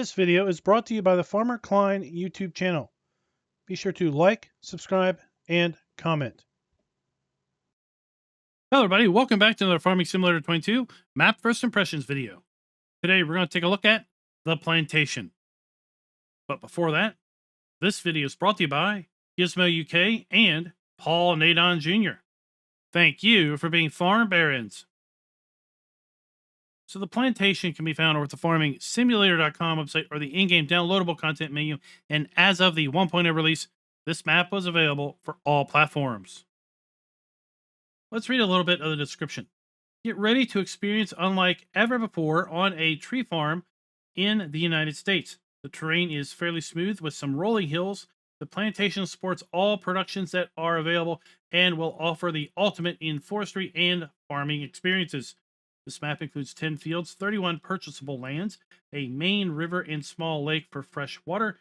This video is brought to you by the Farmer Klein YouTube channel. Be sure to like, subscribe, and comment. Hello everybody, welcome back to another Farming Simulator 22 Map First Impressions video. Today we're going to take a look at the Plantation. But before that, this video is brought to you by Gizmo UK and Paul Nadon Jr. Thank you for being farm barons. So the Plantation can be found over at the farmingsimulator.com website or the in-game downloadable content menu, and as of the 1.0 release, this map was available for all platforms. Let's read a little bit of the description. Get ready to experience unlike ever before on a tree farm in the United States. The terrain is fairly smooth with some rolling hills. The Plantation supports all productions that are available and will offer the ultimate in forestry and farming experiences. This map includes 10 fields, 31 purchasable lands, a main river and small lake for fresh water.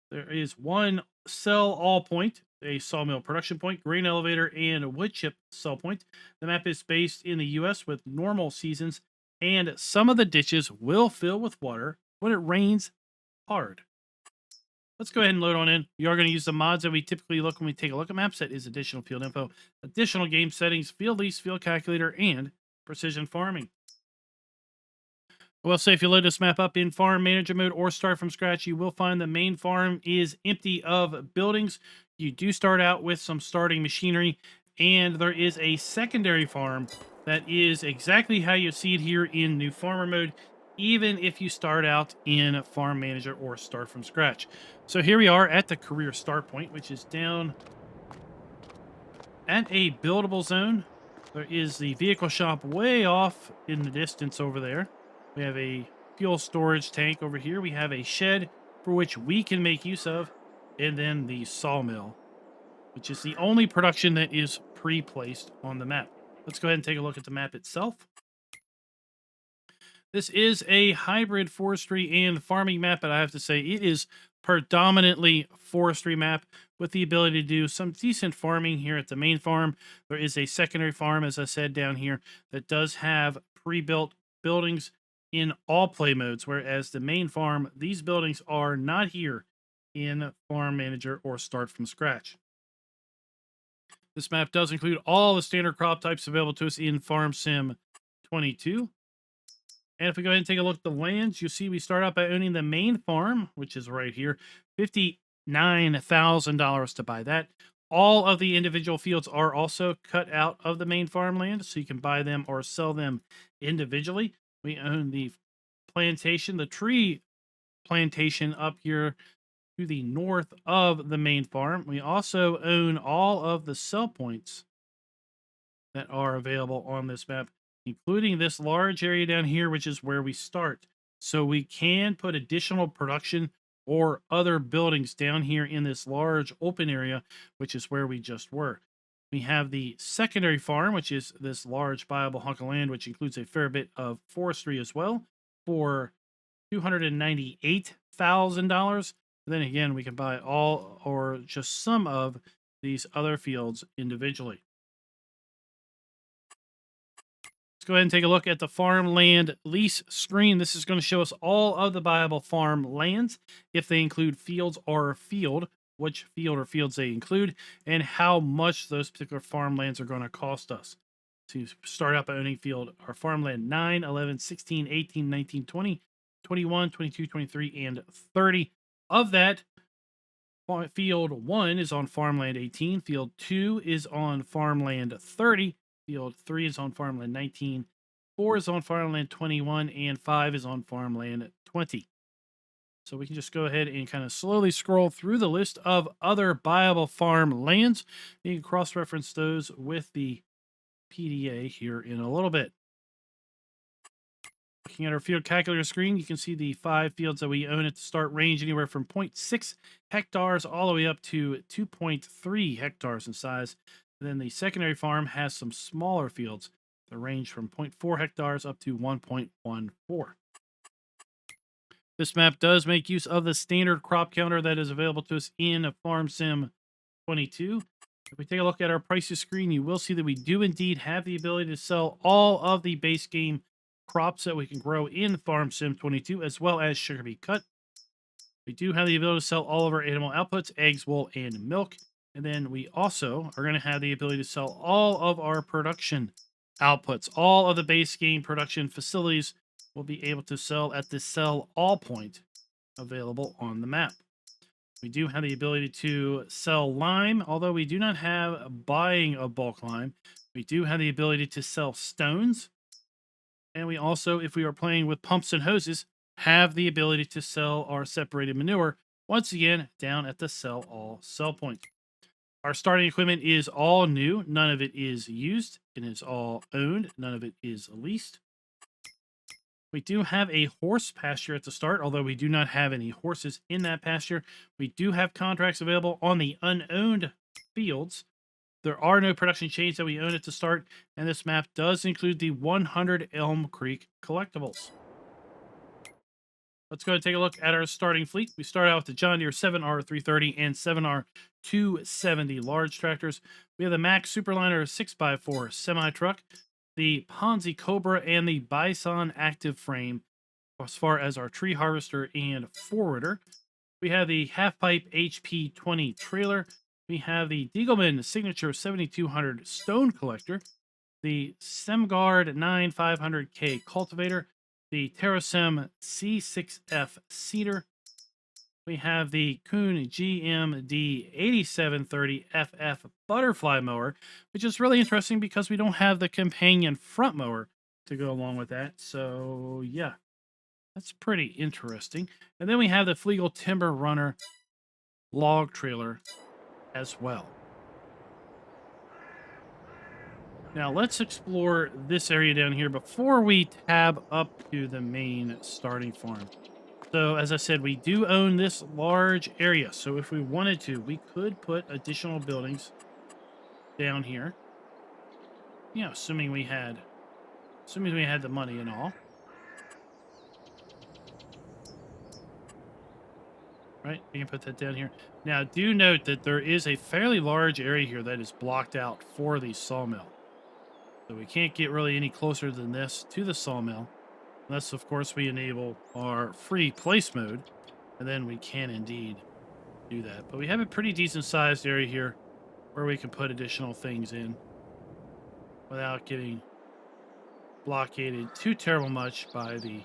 There is one sell all point, a sawmill production point, grain elevator, and a wood chip sell point. The map is based in the U.S. with normal seasons, and some of the ditches will fill with water when it rains hard. Let's go ahead and load on in. We are going to use the mods that we typically look when we take a look at maps. That is additional field info, additional game settings, field lease, field calculator, and precision farming. Well, say if you load this map up in farm manager mode or start from scratch, you will find the main farm is empty of buildings. You do start out with some starting machinery, and there is a secondary farm that is exactly how you see it here in new farmer mode, even if you start out in farm manager or start from scratch. So here we are at the career start point, which is down at a buildable zone. There is the vehicle shop way off in the distance over there. We have a fuel storage tank over here. We have a shed for which we can make use of. And then the sawmill, which is the only production that is pre-placed on the map. Let's go ahead and take a look at the map itself. This is a hybrid forestry and farming map, but I have to say it is predominantly forestry map with the ability to do some decent farming here at the main farm. There is a secondary farm, as I said, down here that does have pre-built buildings in all play modes, whereas the main farm, these buildings are not here in farm manager or start from scratch. This map does include all the standard crop types available to us in Farm Sim 22. And if we go ahead and take a look at the lands, you see we start out by owning the main farm, which is right here, $59,000 to buy that. All of the individual fields are also cut out of the main farmland, so you can buy them or sell them individually. We own the plantation, the tree plantation up here to the north of the main farm. We also own all of the sell points that are available on this map, including this large area down here, which is where we start. So we can put additional production or other buildings down here in this large open area, which is where we just were. We have the secondary farm, which is this large buyable hunk of land, which includes a fair bit of forestry as well, for $298,000. Then again, we can buy all or just some of these other fields individually. Let's go ahead and take a look at the farmland lease screen. This is going to show us all of the buyable farm lands, if they include fields or field, which field or fields they include, and how much those particular farmlands are going to cost us. So you start out by owning field or farmland 9, 11, 16, 18, 19, 20, 21, 22, 23, and 30. Of that, field 1 is on farmland 18, field 2 is on farmland 30, field 3 is on farmland 19, 4 is on farmland 21, and 5 is on farmland 20. So we can just go ahead and kind of slowly scroll through the list of other buyable farm lands. You can cross-reference those with the PDA here in a little bit. Looking at our field calculator screen, you can see the 5 fields that we own at the start range anywhere from 0.6 hectares all the way up to 2.3 hectares in size. And then the secondary farm has some smaller fields that range from 0.4 hectares up to 1.14. This map does make use of the standard crop counter that is available to us in Farm Sim 22. If we take a look at our prices screen, you will see that we do indeed have the ability to sell all of the base game crops that we can grow in Farm Sim 22, as well as sugar beet cut. We do have the ability to sell all of our animal outputs, eggs, wool, and milk. And then we also are going to have the ability to sell all of our production outputs. All of the base game production facilities will be able to sell at the sell all point available on the map. We do have the ability to sell lime, although we do not have buying of bulk lime. We do have the ability to sell stones. And we also, if we are playing with pumps and hoses, have the ability to sell our separated manure, once again, down at the sell all sell point. Our starting equipment is all new. None of it is used. It is all owned. None of it is leased. We do have a horse pasture at the start, although we do not have any horses in that pasture. We do have contracts available on the unowned fields. There are no production chains that we own at the start, and this map does include the 100 Elm Creek collectibles. Let's go ahead and take a look at our starting fleet. We start out with the John Deere 7R330 and 7R270 large tractors. We have the Mack Superliner 6x4 semi-truck, the Ponzi Cobra, and the Bison Active Frame as far as our tree harvester and forwarder. We have the half-pipe HP20 trailer. We have the Diegelman Signature 7200 stone collector, the Semgard 9500K cultivator, the Terrasem C6F seeder. We have the Kuhn GMD 8730FF butterfly mower, which is really interesting because we don't have the companion front mower to go along with that. So yeah, that's pretty interesting. And then we have the Flegel Timber Runner log trailer as well. Now let's explore this area down here before we tab up to the main starting farm. So as I said, we do own this large area. So if we wanted to, we could put additional buildings down here. You know, assuming we had the money and all. Right, we can put that down here. Now do note that there is a fairly large area here that is blocked out for the sawmill. So we can't get really any closer than this to the sawmill, unless, of course, we enable our free place mode, and then we can indeed do that. But we have a pretty decent-sized area here where we can put additional things in without getting blockaded too terrible much by the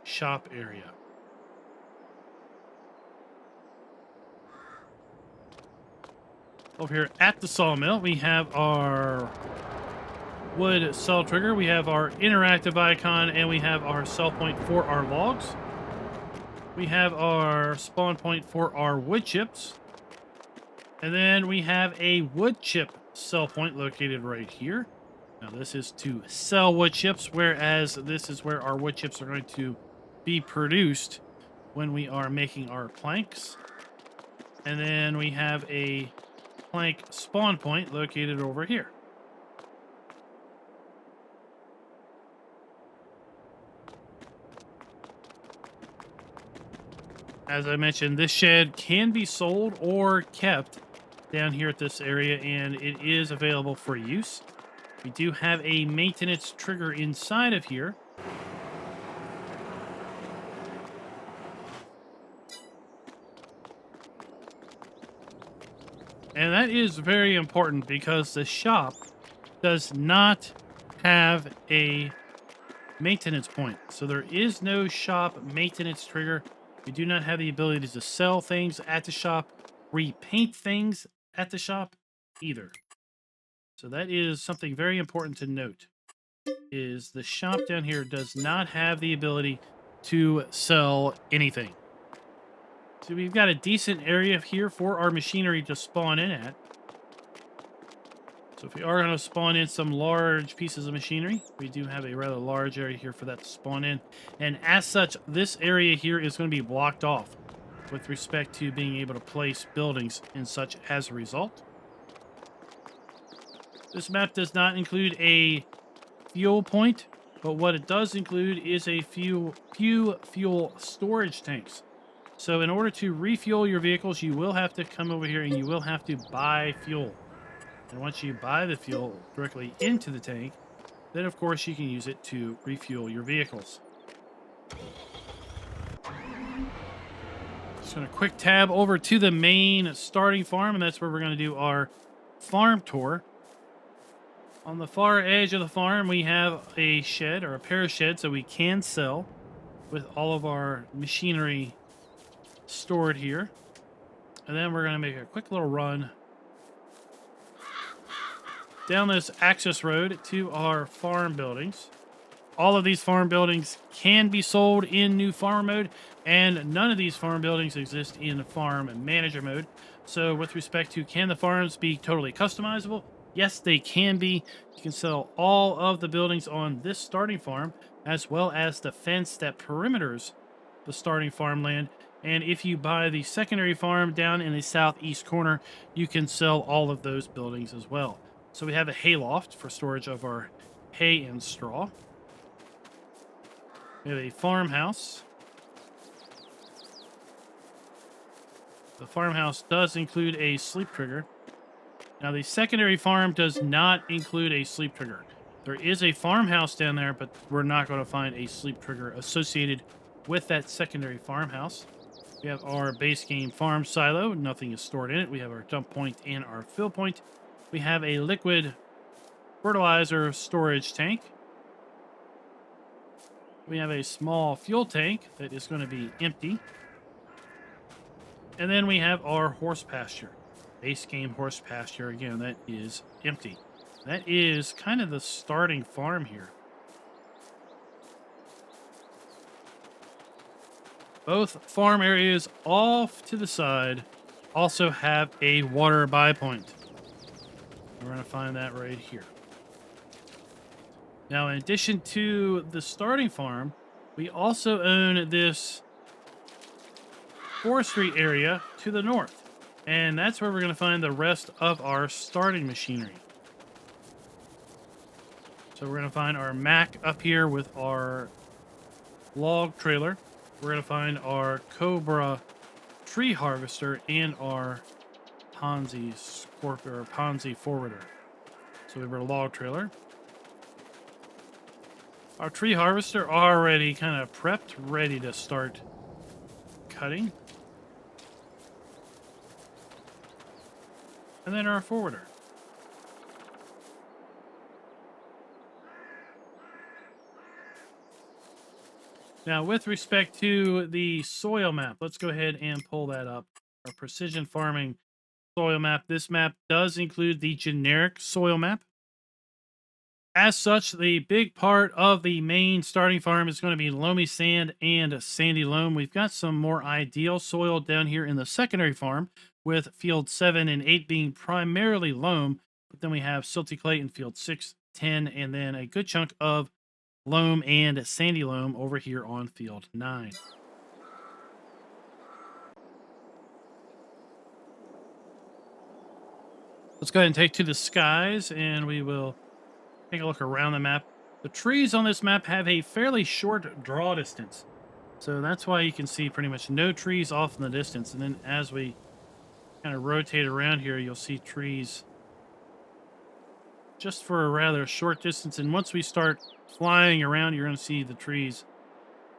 shop area. Over here at the sawmill, we have our wood cell trigger, we have our interactive icon, and we have our sell point for our logs. We have our spawn point for our wood chips. And then we have a wood chip sell point located right here. Now this is to sell wood chips, whereas this is where our wood chips are going to be produced when we are making our planks. And then we have a plank spawn point located over here. As I mentioned, this shed can be sold or kept down here at this area, and it is available for use. We do have a maintenance trigger inside of here. And that is very important because the shop does not have a maintenance point. So there is no shop maintenance trigger. We do not have the ability to sell things at the shop, repaint things at the shop either. So that is something very important to note, is the shop down here does not have the ability to sell anything. So we've got a decent area here for our machinery to spawn in at. So if we are going to spawn in some large pieces of machinery, we do have a rather large area here for that to spawn in. And as such, this area here is going to be blocked off with respect to being able to place buildings and such as a result. This map does not include a fuel point, but what it does include is a few fuel storage tanks. So in order to refuel your vehicles, you will have to come over here and you will have to buy fuel. And once you buy the fuel directly into the tank, then of course you can use it to refuel your vehicles. Just going to quick tab over to the main starting farm, and that's where we're going to do our farm tour. On the far edge of the farm, we have a shed, or a pair of sheds that we can sell with all of our machinery stored here. And then we're going to make a quick little run down this access road to our farm buildings. All of these farm buildings can be sold in new farm mode, and none of these farm buildings exist in farm manager mode. So with respect to, can the farms be totally customizable? Yes, they can be. You can sell all of the buildings on this starting farm, as well as the fence that perimeters the starting farmland. And if you buy the secondary farm down in the southeast corner, you can sell all of those buildings as well. So we have a hayloft for storage of our hay and straw. We have a farmhouse. The farmhouse does include a sleep trigger. Now, the secondary farm does not include a sleep trigger. There is a farmhouse down there, but we're not going to find a sleep trigger associated with that secondary farmhouse. We have our base game farm silo. Nothing is stored in it. We have our dump point and our fill point. We have a liquid fertilizer storage tank. We have a small fuel tank that is going to be empty. And then we have our horse pasture. Base game horse pasture, again, that is empty. That is kind of the starting farm here. Both farm areas off to the side also have a water buy point. We're going to find that right here. Now, in addition to the starting farm, we also own this forestry area to the north. And that's where we're going to find the rest of our starting machinery. So we're going to find our Mack up here with our log trailer. We're going to find our Cobra tree harvester and our Ponzi forwarder. So we have our log trailer. Our tree harvester already kind of prepped, ready to start cutting. And then our forwarder. Now, with respect to the soil map, let's go ahead and pull that up. Our precision farming soil map. This map does include the generic soil map. As such, the big part of the main starting farm is going to be loamy sand and sandy loam. We've got some more ideal soil down here in the secondary farm, with field 7 and 8 being primarily loam, but then we have silty clay in field 6, 10, and then a good chunk of loam and sandy loam over here on field 9. Let's go ahead and take to the skies, and we will take a look around the map. The trees on this map have a fairly short draw distance, so that's why you can see pretty much no trees off in the distance. And then as we kind of rotate around here, you'll see trees just for a rather short distance. And once we start flying around, you're going to see the trees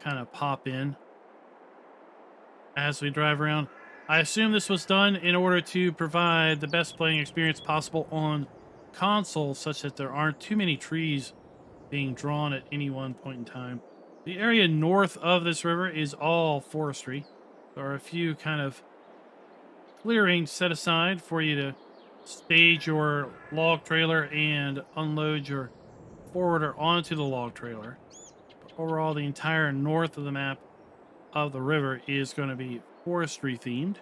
kind of pop in as we drive around. I assume this was done in order to provide the best playing experience possible on console, such that there aren't too many trees being drawn at any one point in time. The area north of this river is all forestry. There are a few kind of clearings set aside for you to stage your log trailer and unload your forwarder onto the log trailer. But overall, the entire north of the map of the river is going to be forestry themed.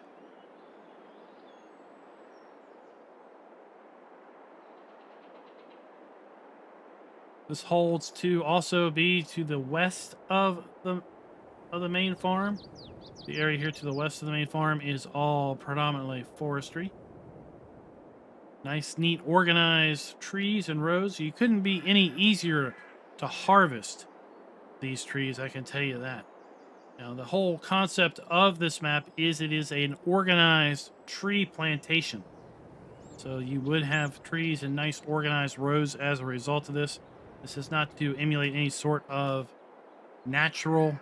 This holds to also be to the west of the main farm. The area here to the west of the main farm is all predominantly forestry. Nice, neat, organized trees and rows. You couldn't be any easier to harvest these trees, I can tell you that. Now, the whole concept of this map is it is an organized tree plantation. So you would have trees in nice organized rows as a result of this. This is not to emulate any sort of natural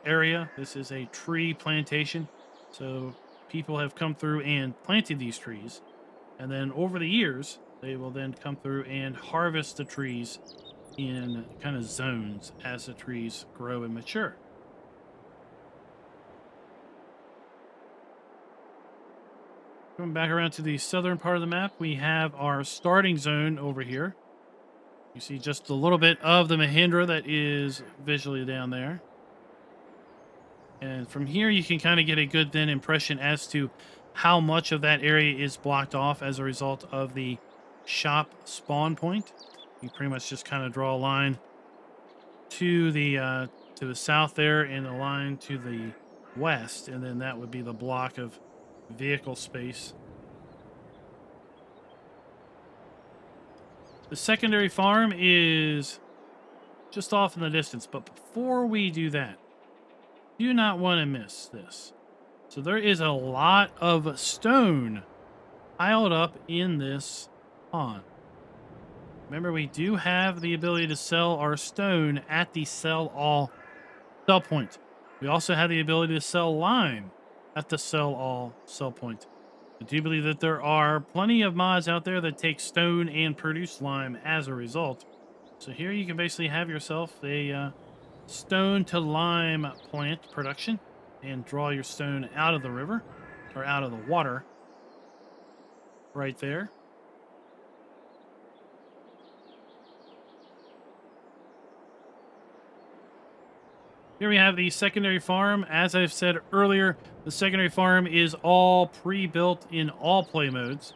area. This is a tree plantation. So people have come through and planted these trees. And then over the years, they will then come through and harvest the trees in kind of zones as the trees grow and mature. Coming back around to the southern part of the map, we have our starting zone over here. You see just a little bit of the Mahindra that is visually down there. And from here, you can kind of get a good then impression as to how much of that area is blocked off as a result of the shop spawn point. You pretty much just kind of draw a line to the south there and a line to the west, and then that would be the block of vehicle space. The secondary farm is just off in the distance, but before we do that, do not want to miss this. So there is a lot of stone piled up in this pond. Remember, we do have the ability to sell our stone at the sell all sell point. We also have the ability to sell lime at the sell all sell point. I do believe that there are plenty of mods out there that take stone and produce lime as a result. So here you can basically have yourself a stone to lime plant production and draw your stone out of the river or out of the water right there. Here we have the secondary farm. As I've said earlier, the secondary farm is all pre-built in all play modes.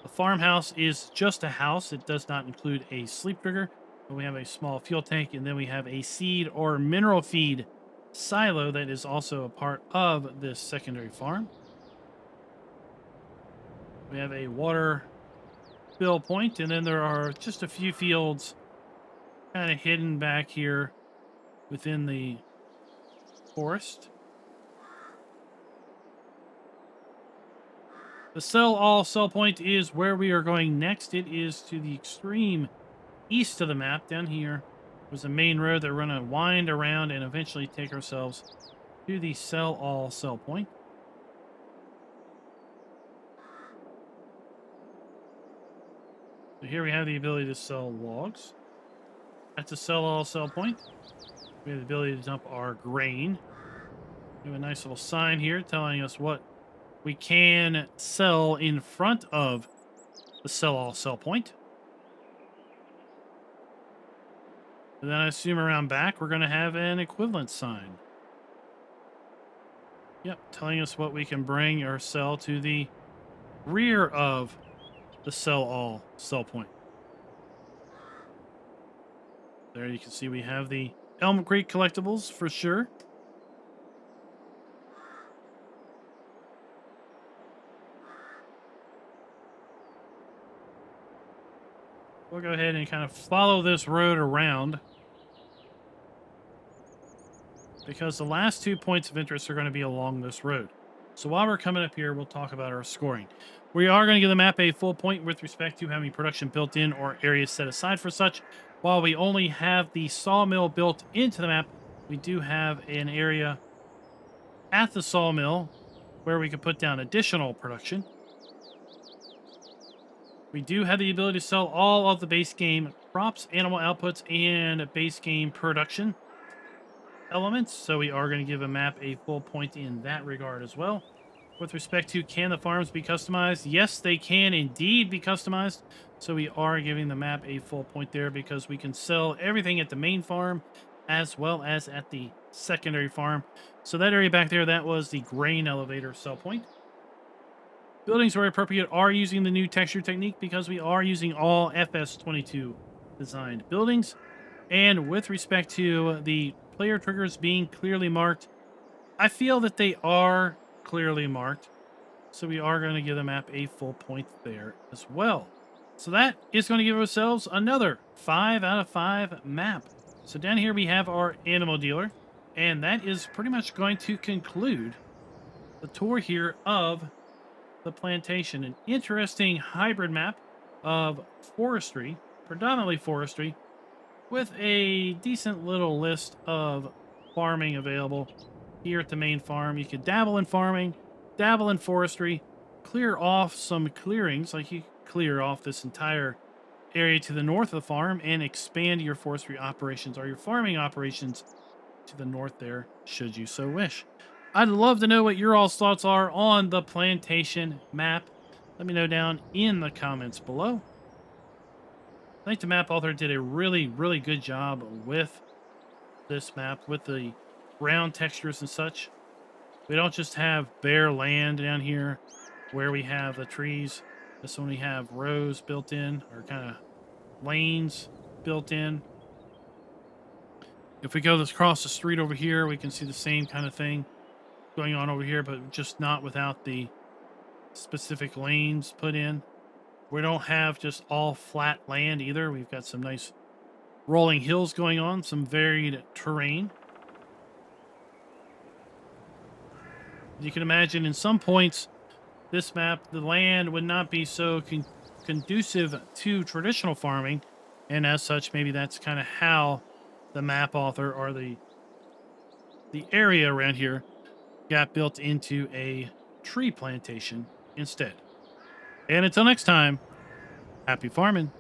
The farmhouse is just a house. It does not include a sleep trigger, but we have a small fuel tank, and then we have a seed or mineral feed silo that is also a part of this secondary farm. We have a water fill point, and then there are just a few fields kind of hidden back here within the forest. The sell all sell point is where we are going next. It is to the extreme east of the map. Down here was a main road that we're going to wind around and eventually take ourselves to the sell all sell point. So here we have the ability to sell logs. At the sell all sell point, we have the ability to dump our grain. We have a nice little sign here telling us what we can sell in front of the sell all sell point. And then I assume around back we're going to have an equivalent sign. Yep, telling us what we can bring or sell to the rear of the sell all sell point. There you can see we have the Elm Creek collectibles for sure. We'll go ahead and kind of follow this road around, because the last 2 points of interest are going to be along this road. So while we're coming up here, we'll talk about our scoring. We are going to give the map a full point with respect to having production built in or areas set aside for such. While we only have the sawmill built into the map, we do have an area at the sawmill where we can put down additional production. We do have the ability to sell all of the base game crops, animal outputs, and base game production elements. So we are going to give a map a full point in that regard as well. With respect to can the farms be customized? Yes, they can indeed be customized. So we are giving the map a full point there because we can sell everything at the main farm as well as at the secondary farm. So that area back there, that was the grain elevator sell point. Buildings where appropriate are using the new texture technique because we are using all FS22 designed buildings. And with respect to the player triggers being clearly marked, I feel that they are clearly marked. So we are going to give the map a full point there as well. So that is going to give ourselves another 5 out of 5 map. So down here we have our animal dealer. And that is pretty much going to conclude the tour here of the Plantation. An interesting hybrid map of forestry, predominantly forestry, with a decent little list of farming available here at the main farm. You could dabble in farming, dabble in forestry, clear off some clearings, like you clear off this entire area to the north of the farm and expand your forestry operations or your farming operations to the north there, should you so wish. I'd love to know what your all's thoughts are on the plantation map. Let me know down in the comments below. I think the map author did a really, really good job with this map, with the ground textures and such. We don't just have bare land down here where we have the trees. This one we have rows built in, or kind of lanes built in. If we go across the street over here, we can see the same kind of thing going on over here, but just not without the specific lanes put in. We don't have just all flat land either. We've got some nice rolling hills going on, some varied terrain. You can imagine in some points, this map, the land would not be so conducive to traditional farming. And as such, maybe that's kind of how the map author or the area around here got built into a tree plantation instead. And until next time, happy farming.